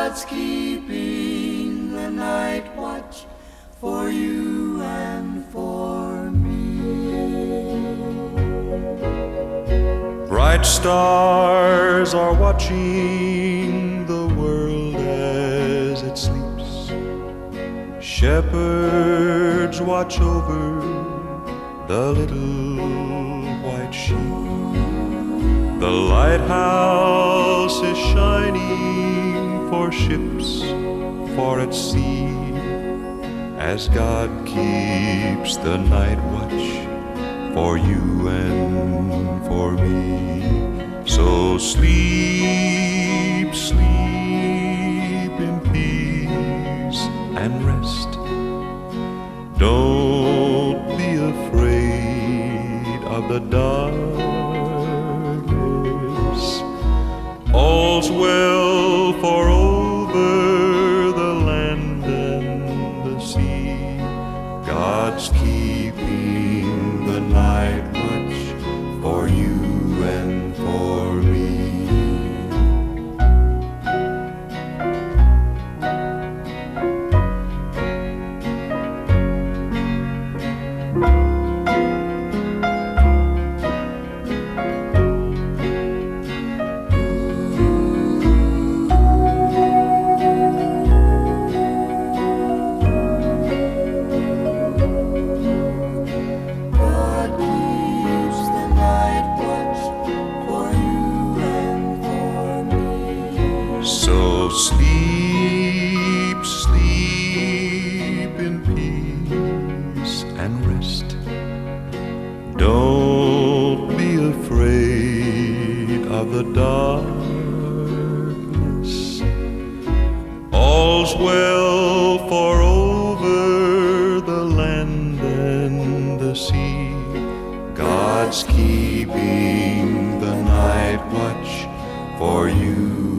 God's keeping the night watch for you and for me. Bright stars are watching the world as it sleeps. Shepherds watch over the little white sheep. The lighthouse is shining for ships for at sea, as God keeps the night watch for you and for me. So sleep, sleep in peace and rest. Don't be afraid of the darkness. All's well, for over the land and the sea, God's keeping the night watch for you and for me. So sleep, sleep in peace and rest. Don't be afraid of the darkness. All's well, for over the land and the sea, God's keeping the night watch for you